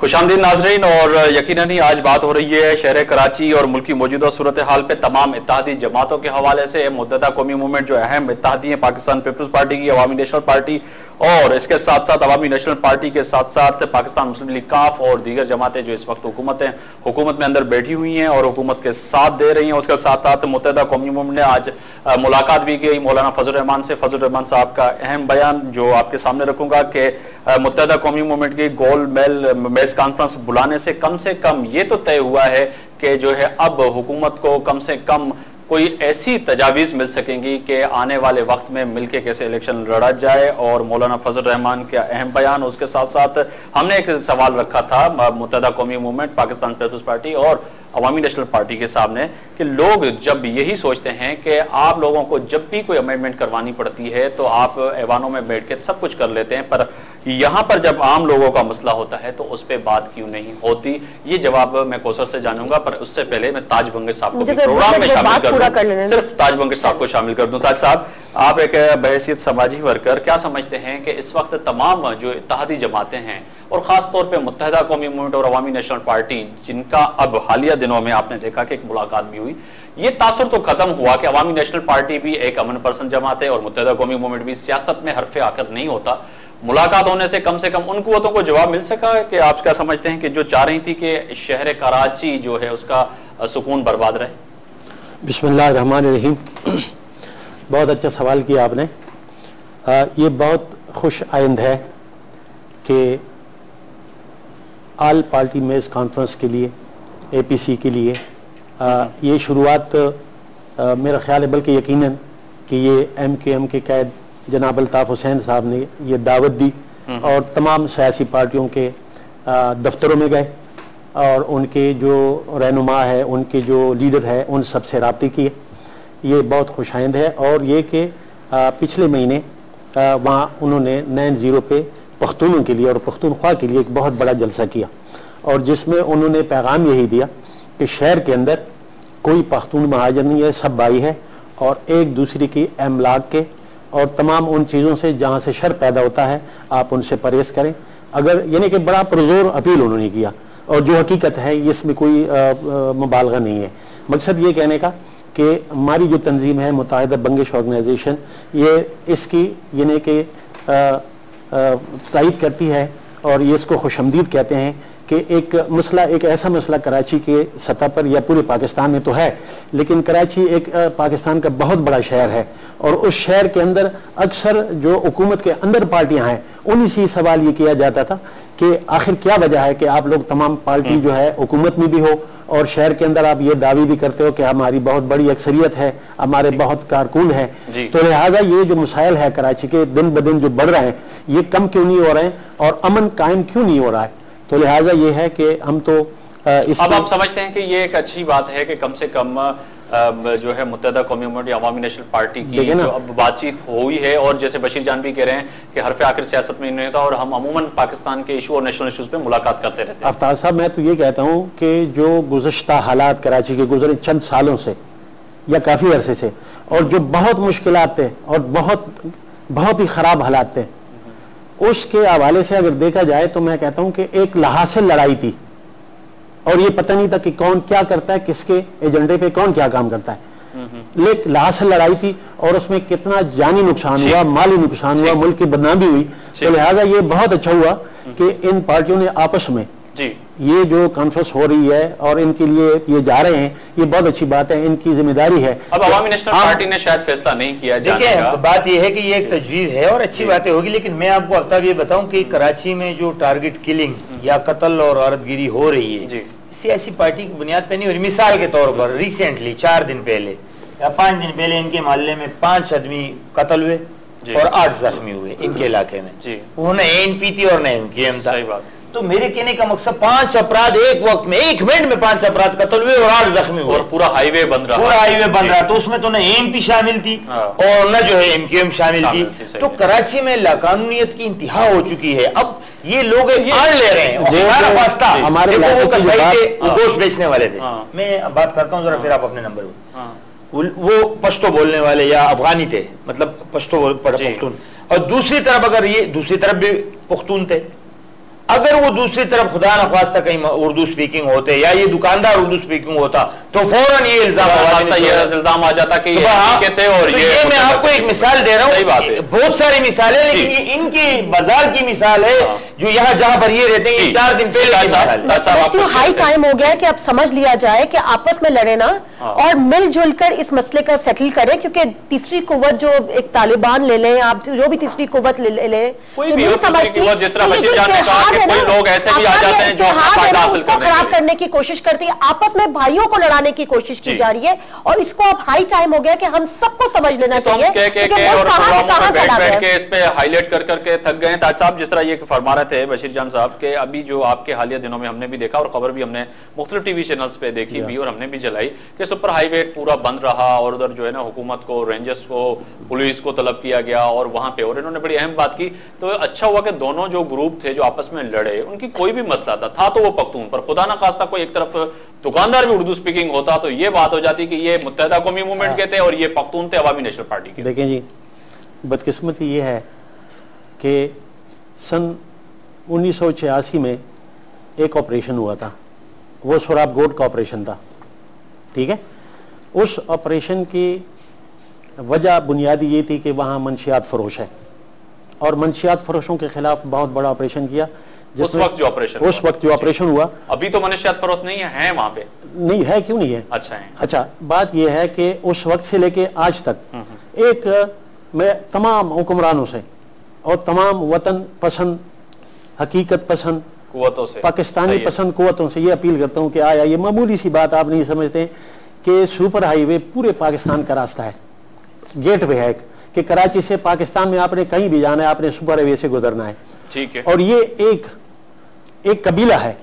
खुशामदीद नाजरीन, और यकीनन ही आज बात हो रही है शहर कराची और मुल्क की मौजूदा सूरत हाल पे तमाम इत्तेहादी जमातों के हवाले से। मुत्तहदा कौमी मूवमेंट जो अहम इत्तेहादी है, पाकिस्तान पीपल्स पार्टी की, अवामी नेशनल पार्टी और इसके साथ साथ अवामी नेशनल पार्टी के साथ साथ पाकिस्तान मुस्लिम लीग काफ और दीगर जमातें जो इस वक्त हुकूमत में अंदर बैठी हुई हैं और हुकूमत के साथ दे रही हैं। उसके साथ साथ मुत्तहदा कौमी मूवमेंट ने आज मुलाकात भी की मौलाना फजल रहमान से। फजल रहमान साहब का अहम बयान जो आपके सामने रखूंगा कि मुत्तहदा कौमी मूवमेंट की गोल मेज कॉन्फ्रेंस बुलाने से कम ये तो तय हुआ है कि जो है अब हुकूमत को कम से कम कोई ऐसी तजावीज मिल सकेंगी कि आने वाले वक्त में मिलकर कैसे इलेक्शन लड़ा जाए। और मौलाना फजल रहमान के अहम बयान, उसके साथ साथ हमने एक सवाल रखा था मुत्तहदा कौमी मूवमेंट, पाकिस्तान पीपल्स पार्टी और अवामी नेशनल पार्टी के सामने कि लोग जब यही सोचते हैं कि आप लोगों को जब भी कोई अमेंडमेंट करवानी पड़ती है तो आप ऐवानों में बैठ के सब कुछ कर लेते हैं, पर यहां पर जब आम लोगों का मसला होता है तो उस पर बात क्यों नहीं होती। ये जवाब मैं कौसर से जानूंगा, पर उससे पहले मैं ताज बंगश साहब को प्रोग्राम में शामिल कर दूं। सिर्फ ताज बंगश साहब को शामिल कर दूं। ताज साहब, आप एक बहैसियत समाजी वर्कर क्या समझते हैं कि इस वक्त तमाम जो इत्तेहादी जमातें हैं और खास तौर पे मुत्तहदा कौमी मूवमेंट और अवामी नेशनल पार्टी, जिनका अब हालिया दिनों में आपने देखा कि एक मुलाकात भी हुई, ये तासुर तो खत्म हुआ कि अवामी नेशनल पार्टी भी एक अमन पसंद जमात है और मुत्तहदा कौमी मूवमेंट भी सियासत में हरफे आखिर नहीं होता। मुलाकात होने से कम उन कुव्वतों को जवाब मिल सका कि आप क्या समझते हैं कि जो चाह रही थी कि शहर कराची जो है उसका सुकून बर्बाद रहे। बिस्मिल्लाहिर्रहमानिर्रहीम। बहुत अच्छा सवाल किया आपने। ये बहुत खुश आइंद है कि आल पार्टी मेज कॉन्फ्रेंस के लिए, APC के लिए ये शुरुआत मेरा ख्याल है, बल्कि यकीनन कि ये MQM के कैद जनाब अल्ताफ़ हुसैन साहब ने ये दावत दी और तमाम सियासी पार्टियों के दफ्तरों में गए और उनके जो रहनुमा है, उनके जो लीडर है, उन सब से राब्ते किए। ये बहुत खुशाइंद है। और ये कि पिछले महीने वहाँ उन्होंने 9-0 पे पख्तूनों के लिए और पख्तूनख्वा के लिए एक बहुत बड़ा जलसा किया और जिसमें उन्होंने पैगाम यही दिया कि शहर के अंदर कोई पख्तून महाजर नहीं है, सब भाई है और एक दूसरे की अमलाक के और तमाम उन चीज़ों से जहाँ से शर पैदा होता है आप उनसे परहेज करें। अगर यानी कि बड़ा पुरजोर अपील उन्होंने किया और जो हकीकत है इसमें कोई मुबालगा नहीं है। मकसद ये कहने का कि हमारी जो तंजीम है मुत्तहदा बंगश ऑर्गेनाइजेशन, ये इसकी यानी कि तायद करती है और ये इसको खुशमदीद कहते हैं कि एक मसला, एक ऐसा मसला कराची के सतह पर या पूरे पाकिस्तान में तो है, लेकिन कराची एक पाकिस्तान का बहुत बड़ा शहर है और उस शहर के अंदर अक्सर जो हुकूमत के अंदर पार्टियां हैं उन्हीं से सवाल ये किया जाता था कि आखिर क्या वजह है कि आप लोग तमाम पार्टी जो है हुकूमत में भी हो और शहर के अंदर आप ये दावी भी करते हो कि हमारी बहुत बड़ी अक्सरियत है, हमारे बहुत कारकुन है। तो लिहाजा ये जो मसाइल है कराची के दिन ब दिन जो बढ़ रहे हैं ये कम क्यों नहीं हो रहे हैं और अमन कायम क्यों नहीं हो रहा है। तो लिहाजा ये है कि हम तो अब आप समझते हैं कि ये एक अच्छी बात है कि कम से कम जो है मुत्तहदा कौमी मूवमेंट या अवामी नेशनल पार्टी की जो अब बातचीत हुई है और जैसे बशीर जान भी कह रहे हैं कि हरफे आखिर सियासत में नहीं होता और हम अमूमन पाकिस्तान के इशू और नेशनल इशूज पे मुलाकात करते रहते हैं। अफ्तार साहब, मैं तो ये कहता हूँ कि जो गुज़श्ता हालात कराची के गुजरे चंद सालों से या काफ़ी अरसे से और जो बहुत मुश्किलात थे और बहुत ही ख़राब हालात थे, उसके हवाले से अगर देखा जाए तो मैं कहता हूं कि एक लिहाज से लड़ाई थी और ये पता नहीं था कि कौन क्या करता है, किसके एजेंडे पे कौन क्या काम करता है, लेकिन लिहाज से लड़ाई थी और उसमें कितना जानी नुकसान हुआ, माली नुकसान हुआ, मुल्क की बदनामी हुई। तो लिहाजा ये बहुत अच्छा हुआ कि इन पार्टियों ने आपस में ये जो कॉन्फ्रेंस हो रही है और इनके लिए ये जा रहे हैं, ये बहुत अच्छी बात है, इनकी जिम्मेदारी है। अब अवामी नेशनल पार्टी ने शायद फैसला नहीं किया। देखिए, बात ये है कि ये एक तजवीज है और अच्छी बातें होगी, लेकिन मैं आपको अब ये बताऊं कि कराची में जो टारगेट किलिंग या कत्ल और औरतगिरी हो रही है सियासी पार्टी की बुनियाद पे नहीं हो रही। मिसाल के तौर पर रिसेंटली 4 दिन पहले या 5 दिन पहले इनके मोहल्ले में 5 आदमी कत्ल हुए और 8 जख्मी हुए इनके इलाके में। उन्होंने ANP थी और न MQM था। तो मेरे कहने का मकसद 5 अपराध एक वक्त में, एक मिनट में 5 अपराध कत्ल हुए और 8 जख्मी हुए और पूरा हाईवे बन रहा, तो उसमें तो न ANP शामिल थी और न जो है MQM शामिल थी। तो कराची में लाकानूनियत की इंतहा हो चुकी है। अब ये लोग आड़ ले रहे हैं। हमारे गोश्त बेचने वाले थे, मैं बात करता हूँ जरा, फिर आप अपने नंबर पर। वो पश्तो बोलने वाले या अफगानी थे, मतलब पश्तून, और दूसरी तरफ अगर ये दूसरी तरफ भी पुख्तून थे अगर वो दूसरी तरफ खुदा न ख्वास्ता कहीं उर्दू स्पीकिंग होते या ये दुकानदार उर्दू स्पीकिंग होता तो फौरन ये इल्जाम आ जाता कि कहते और ये मैं आपको एक मिसाल दे रहा हूँ, बहुत सारी मिसालें, लेकिन ये इनकी बाजार की मिसाल है जो यहाँ जहां पर ये रहते हैं। 4 दिन पहले हाई टाइम हो गया है कि अब समझ लिया जाए कि आपस में लड़े ना और मिलजुल कर इस मसले का सेटल करें, क्योंकि तीसरी कुव्वत जो एक तालिबान ले लें, आप जो भी तीसरी कुव्वत ले लें, लोग ऐसे भी आ जाते हैं जो उसको खराब करने की कोशिश करती है, आपस में भाइयों को लड़ाने की कोशिश की जा रही है। और इसको अब हाई टाइम हो गया कि हम सबको समझ लेना चाहिए इस पे हाईलाइट कर करके थक गए। ताज साहब जिस तरह ये फरमा रहे थे बशीर जान साहब के, अभी जो आपके हालिया दिनों में हमने भी देखा और खबर भी हमने मुख्तलिफ टीवी चैनल्स पे देखी भी और हमने भी जलाई कि सुपर हाईवे पूरा बंद रहा और उधर जो है ना हुकूमत को, रेंजर्स को, पुलिस को तलब किया गया और वहां पे, और इन्होंने बड़ी अहम बात की। तो अच्छा हुआ कि दोनों जो ग्रुप थे जो आपस में लड़े उनकी कोई भी मसला था तो वो पख्तून पर, खुदा ना खास्ता कोई एक तरफ दुकानदार भी उर्दू स्पीकिंग होता तो ये बात हो जाती कि ये मुत्तहिदा कौमी मूवमेंट के थे और ये पख्तून थे अवामी नेशनल पार्टी के। देखें जी, बदकिस्मती ये है कि सन 1986 में एक ऑपरेशन हुआ था, वो सोराब गोट का ऑपरेशन था, ठीक है। उस ऑपरेशन की वजह बुनियादी ये थी कि वहाँ मंशियात फरोश है और मंशियात फरोशों के खिलाफ बहुत बड़ा ऑपरेशन किया। उस वक्त जो ऑपरेशन हुआ, अभी तो मंशियात फरोश नहीं है वहां पे, नहीं है, क्यों नहीं है? अच्छा है। अच्छा, बात यह है कि उस वक्त से लेके आज तक एक मैं तमाम हुक्मरानों से और तमाम वतन पसंद, हकीकत पसंद कुव्वतों से, पाकिस्तानी पसंद कुव्वतों से ये अपील करता हूँ कि आया ये मामूली सी बात आप नहीं समझते कि सुपर हाईवे पूरे पाकिस्तान का रास्ता है, गेट वे है कि कराची से पाकिस्तान में आपने कहीं भी जाना है आपने सुपर हाईवे से गुजरना है, ठीक है। और ये एक कबीला है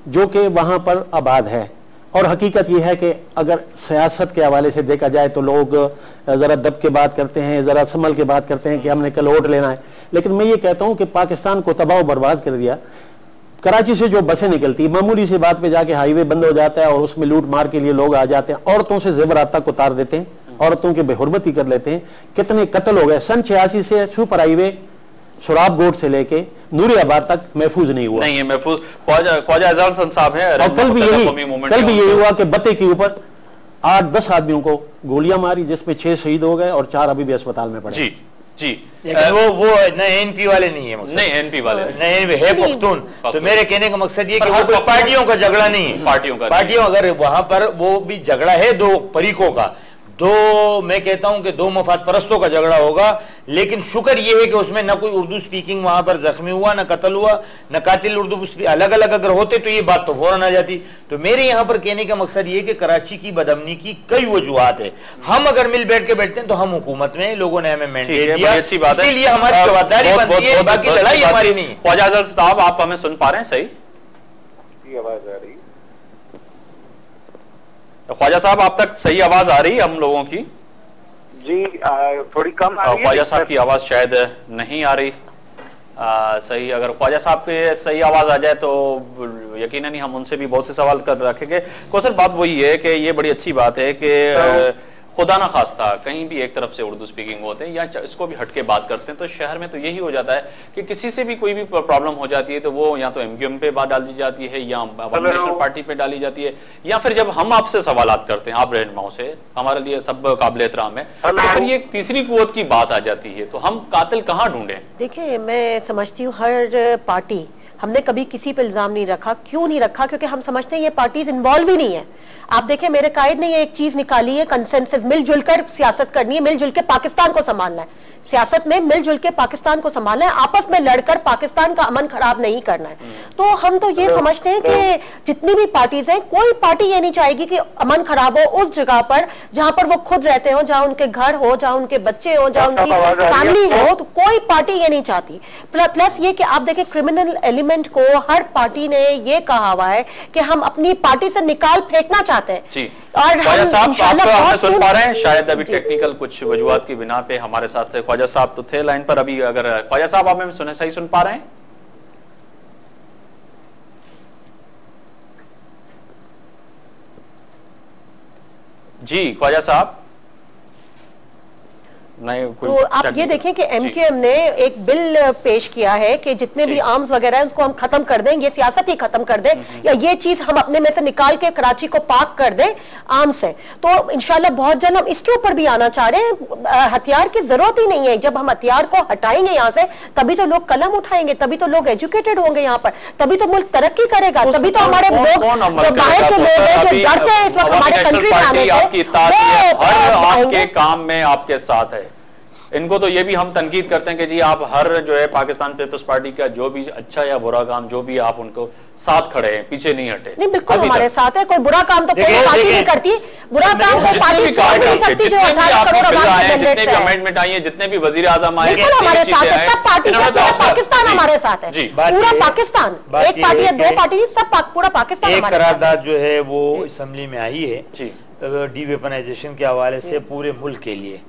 जो कि वहां पर आबाद है। और हकीकत यह है कि अगर सियासत के हवाले से देखा जाए तो लोग ज़रा दब के बात करते हैं, ज़रा संभल के बात करते हैं कि हमने कल वोट लेना है, लेकिन मैं ये कहता हूं कि पाकिस्तान को तबाह बर्बाद कर दिया। कराची से जो बसें निकलती मामूली सी बात पे जाके हाईवे बंद हो जाता है और उसमें लूट मार के लिए लोग आ जाते हैं, औरतों से ज़ेवरात तक उतार देते हैं, औरतों की बेहुरमती कर लेते हैं। कितने कत्ल हो गए। सन 86 से सुपर हाईवे सोराब गोट से लेके नूरियाबाद तक महफूज नहीं हुआ, नहीं है महफूज। ख्वाजा अजहर हसन साहब है। और कल भी यही हुआ कि बत्ते के ऊपर 8-10 आदमियों को गोलियां मारी जिसमें 6 शहीद हो गए और 4 अभी भी अस्पताल में पड़े। जी जी, वो न एनपी वाले नहीं है, नहीं एनपी वाले नहीं है, पख्तून। तो मेरे कहने का मकसद ये कि वो कोई पार्टियों का झगड़ा नहीं है, पार्टियों अगर वहां पर वो भी झगड़ा है दो फरीकों का, दो मैं कहता हूं कि दो मफाद परस्तों का झगड़ा होगा, लेकिन शुक्र यह है कि उसमें ना कोई उर्दू स्पीकिंग वहां पर जख्मी हुआ, ना कत्ल हुआ, ना कातिल उर्दू अलग अलग अगर होते तो ये बात तो फौरन आ जाती। तो मेरे यहां पर कहने का मकसद ये कि कराची की बदअमनी की कई वजूहात है। हम अगर मिल बैठ के बैठते हैं तो हम हुकूमत में, लोगों ने हमें मैंडेट दिया, इसीलिए हमारी जवाबदारी बनती है, बाकी लड़ाई हमारी नहीं। ख्वाजा अजहर साहब आप हमें सुन पा रहे हैं? सही आवाज आ रही? ख्वाजा साहब आप तक सही आवाज आ रही है हम लोगों की? जी थोड़ी कम आ रही है। ख्वाजा साहब की आवाज शायद नहीं आ रही सही। अगर ख्वाजा साहब पे सही आवाज आ जाए तो यकीनन ही हम उनसे भी बहुत से सवाल कर रखेंगे। कौसर बात वही है कि ये बड़ी अच्छी बात है कि खुदा ना खास्ता कहीं भी एक तरफ से उर्दू स्पीकिंग होते हैं या इसको भी हटके बात करते हैं तो शहर में तो यही हो जाता है कि किसी से भी कोई भी प्रॉब्लम हो जाती है तो वो या तो एमक्यूएम पे बात डाली जाती है या नेशनल पार्टी पे डाली जाती है, या फिर जब हम आपसे सवालात करते हैं आप रहनुमाओं से, हमारे लिए सब काबिल एहतराम है, तो फिर ये तीसरी कुव्वत की बात आ जाती है। तो हम कातिल कहाँ ढूंढे? देखिए मैं समझती हूँ हर पार्टी, हमने कभी किसी पे इल्जाम नहीं रखा। क्यों नहीं रखा? क्योंकि हम समझते हैं ये पार्टीज इन्वॉल्व ही नहीं है। आप देखें मेरे कायद ने ये एक चीज निकाली है, कंसेंसस, मिलजुल कर सियासत करनी है, मिलजुल के पाकिस्तान को संभालना है। सियासत में मिलजुल के पाकिस्तान को संभालना है, आपस में लड़कर पाकिस्तान का अमन खराब नहीं करना है। तो हम तो ये समझते हैं कि जितनी भी पार्टीज हैं, कोई पार्टी ये नहीं चाहेगी कि अमन खराब हो उस जगह पर जहां पर वो खुद रहते हो, जहां उनके घर हो, जहां उनके बच्चे हो, जहां उनकी फैमिली हो, तो कोई पार्टी ये नहीं चाहती। प्लस ये कि आप देखें क्रिमिनल एलिमेंट को हर पार्टी ने ये कहा हुआ है कि हम अपनी पार्टी से निकाल फेंकना चाहते हैं। जी। और ख्वाजा साहब आप तो हमें सुन पा रहे हैं? शायद अभी टेक्निकल कुछ वजूहात की बिना पे हमारे साथ ख्वाजा साहब तो थे लाइन पर। अभी अगर ख्वाजा साहब आप हमें सही सुन पा रहे हैं? जी ख्वाजा साहब। तो आप ये देखें कि एमकेएम ने एक बिल पेश किया है कि जितने भी आर्म्स वगैरह हैं उसको हम खत्म कर दें, ये सियासत ही खत्म कर दें, या ये चीज हम अपने में से निकाल के कराची को पाक कर दें आर्म्स से। तो इंशाल्लाह बहुत जल्द हम इसके ऊपर भी आना चाह रहे हैं। हथियार की जरूरत ही नहीं है। जब हम हथियार को हटाएंगे यहाँ से तभी तो लोग कलम उठाएंगे, तभी तो लोग एजुकेटेड होंगे यहाँ पर, तभी तो मुल्क तरक्की करेगा, तभी तो हमारे लोग जो बाहर के लोग हैं जो डरते हैं इस वक्त हमारे कंट्री में आने से, आपके काम में आपके साथ है। इनको तो ये भी हम तनकीद करते हैं कि जी आप हर जो है पाकिस्तान पीपल्स पार्टी का जो भी अच्छा या बुरा काम जो भी आप उनको साथ खड़े हैं, पीछे नहीं हटे। नहीं, बिल्कुल हमारे साथ है। कोई बुरा काम तो कोई पार्टी नहीं करती, बुरा काम कोई पार्टी नहीं सकती। जो 18 करोड़ जितने भी अमेंडमेंट आई है, जितने भी वजीर आजम आए, हमारे साथ है, सब पार्टी का पाकिस्तान हमारे साथ है, पूरा पाकिस्तान। एक पार्टी है, दो पार्टी नहीं, सब पूरा पाकिस्तान। एक करारदाद जो है वो असेंबली में आई है डी वेपनाइजेशन के हवाले से पूरे मुल्क के लिए,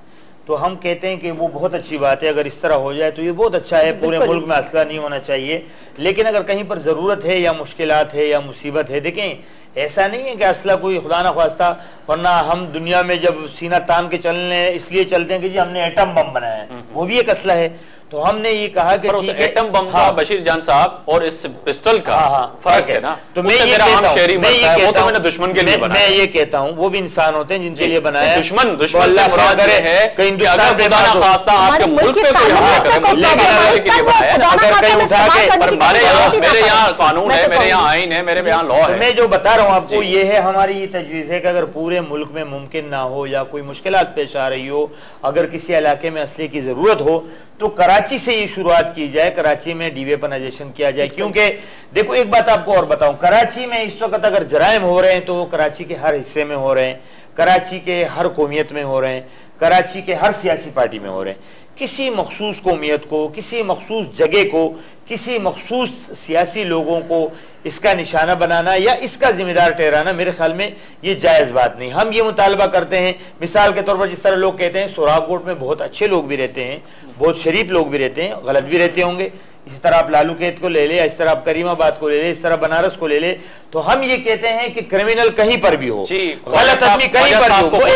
तो हम कहते हैं कि वो बहुत अच्छी बात है। अगर इस तरह हो जाए तो ये बहुत अच्छा है। पूरे मुल्क में असला नहीं होना चाहिए, लेकिन अगर कहीं पर ज़रूरत है या मुश्किलात है या मुसीबत है, देखें ऐसा नहीं है कि असला कोई खुदा ना ख्वास्ता, वरना हम दुनिया में जब सीना तान के चलने इसलिए चलते हैं कि जी हमने एटम बम बनाया है, वो भी एक असला है। तो हमने ये कहा कि एटम बम का बशीर जान साहब और इस पिस्टल का फर्क है ना। तो मैं ये कहता हूं दुश्मन के लिए मैं ये कहता हूं वो भी इंसान होते हैं जिनके लिए बनाया दुश्मन अल्लाह मुराद है कि अगर खुदा ना खास्ता आपके मुल्क पे कोई हमला करे, लेकिन के लिए बनाया अगर कहीं उठा के, मेरे यहाँ कानून है, मेरे यहाँ आईन है, मेरे यहाँ लॉ है। मैं जो बता रहा हूँ आपको ये है, हमारी ये तजवीज़ है कि अगर पूरे मुल्क में मुमकिन ना हो या कोई मुश्किलात पेश आ रही हो, अगर किसी इलाके में असले की जरूरत हो तो कराची से ये शुरुआत की जाए, कराची में डीवेपनाइजेशन किया जाए। क्योंकि देखो एक बात आपको और बताऊं, कराची में इस वक्त अगर जराइम हो रहे हैं तो कराची के हर हिस्से में हो रहे हैं, कराची के हर कौमियत में हो रहे हैं, कराची के हर सियासी पार्टी में हो रहे हैं। किसी मखसूस कौमियत को, किसी मखसूस जगह को, किसी मखसूस सियासी लोगों को इसका निशाना बनाना या इसका जिम्मेदार ठहराना मेरे ख्याल में ये जायज़ बात नहीं। हम ये मुतालबा करते हैं, मिसाल के तौर पर जिस तरह लोग कहते हैं सोराबकोट में बहुत अच्छे लोग भी रहते हैं, बहुत शरीफ लोग भी रहते हैं, गलत भी रहते होंगे। इसी तरह आप लालू कैद को ले ले, इस तरह आप करीमाबाद को ले ले, इस तरह बनारस को ले ले, तो हम ये कहते हैं कि क्रिमिनल कहीं पर भी हो, गलत आदमी कहीं पर भी हो।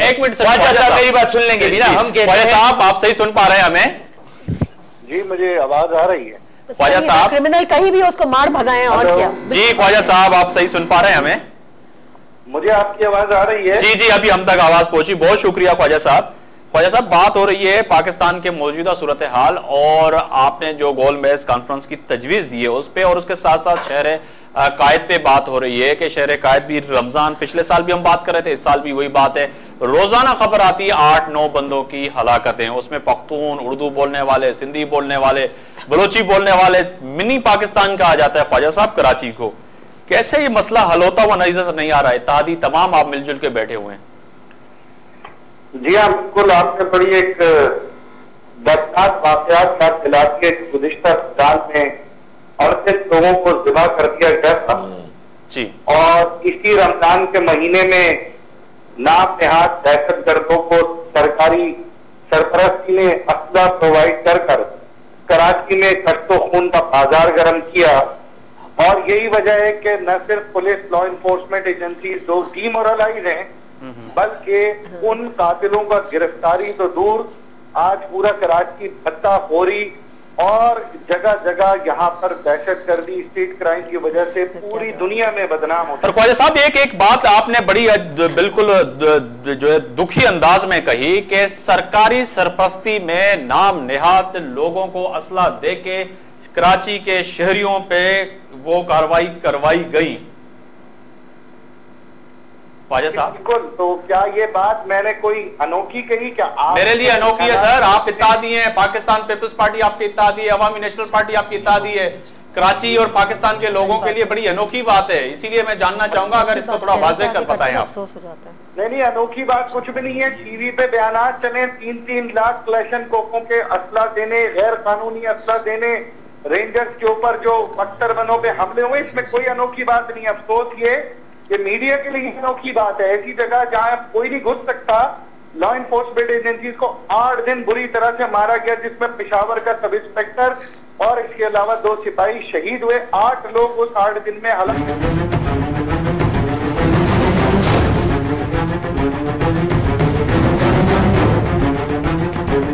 एक मिनट मेरी बात सुन लेंगे भी ना। हम कहते हैं साहब आप सही सुन पा रहे हैं हमें? जी मुझे आवाज आ रही है। ख्वाजा साहब क्रिमिनल कहीं भी उसको मार भगाएं और क्या? जी ख्वाजा साहब आप सही सुन पा रहे हैं हमें? मुझे आपकी आवाज आ रही है? जी जी अभी हम तक आवाज पहुंची, बहुत शुक्रिया ख्वाजा साहब। ख्वाजा साहब बात हो रही है पाकिस्तान के मौजूदा सूरत हाल और आपने जो गोल मेज कॉन्फ्रेंस की तजवीज दी है उस पे, और उसके साथ साथ शहर कायद पे बात हो रही है कि शहर कायद भी रमजान, पिछले साल भी हम बात कर रहे थे, इस साल भी वही बात है। रोजाना खबर आती है 8-9 बंदों की हलाकतें, उसमें पख्तून, उर्दू बोलने वाले, सिंधी बोलने वाले, बलोची बोलने वाले, मिनी पाकिस्तान कहा जाता है ख्वाजा साहब कराची को। कैसे ये मसला हल होता हुआ नजर नहीं आ रहा है? इत्तेहादी तमाम आप मिलजुल के बैठे हुए हैं। जी हाँ बिल्कुल, आपने बड़ी एक दर्दनाक वाकयात याद दिलाती है। गुज़िश्ता साल में 38 लोगों को ज़िबा कर दिया गया था जी, और इसी रमजान के महीने में नाम नेहाद दहशतगर्दों को सरकारी सरपरस्ती ने असला प्रोवाइड कर कराची में कश्तो खून का बाजार गर्म किया। और यही वजह है कि न सिर्फ पुलिस, लॉ इन्फोर्समेंट एजेंसी जो डीमोरलाइज हैं, बल्कि उन कातिलों का गिरफ्तारी तो दूर, आज पूरा कराची भत्ताखोरी और जगह जगह यहाँ पर दहशतगर्दी, स्टेट क्राइम की वजह से पूरी दुनिया में बदनाम होता है। ख्वाजा साहब एक बात आपने बड़ी बिल्कुल जो है दुखी अंदाज में कही कि सरकारी सरपरस्ती में नाम नेहाद लोगों को असला दे के कराची के शहरियों पे वो कार्रवाई करवाई गई। ख्वाजा साहब बिल्कुल, तो क्या ये बात मैंने कोई अनोखी कही? क्या मेरे लिए अनोखी है सर। आप इत्तेहादी हैं, पाकिस्तान पीपल्स पार्टी आपकी इत्तेहादी है, अवामी नेशनल पार्टी आपकी इत्तेहादी है। कराची और पाकिस्तान के लोगों के लिए बड़ी अनोखी बात है, इसीलिए मैं जानना चाहूंगा अगर इसको थोड़ा वाज़ेह कर बताएं आप। नहीं, अनोखी बात कुछ भी नहीं है। टीवी पे बयानात चले 3-3 लाख क्लैशन कोकों के असला देने, गैर कानूनी असला देने, रेंजर्स के ऊपर जो अख्तर बनों पे हमले हुए, इसमें कोई अनोखी बात नहीं। अफसोस ये मीडिया के लिए अनोखी बात है। ऐसी जगह जहां कोई नहीं घुस सकता, लॉ इन्फोर्समेंट एजेंसीज को 8 दिन बुरी तरह से मारा गया, जिसमें पेशावर का सब इंस्पेक्टर और इसके अलावा 2 सिपाही शहीद हुए। 8 लोग उस 8 दिन में हलाक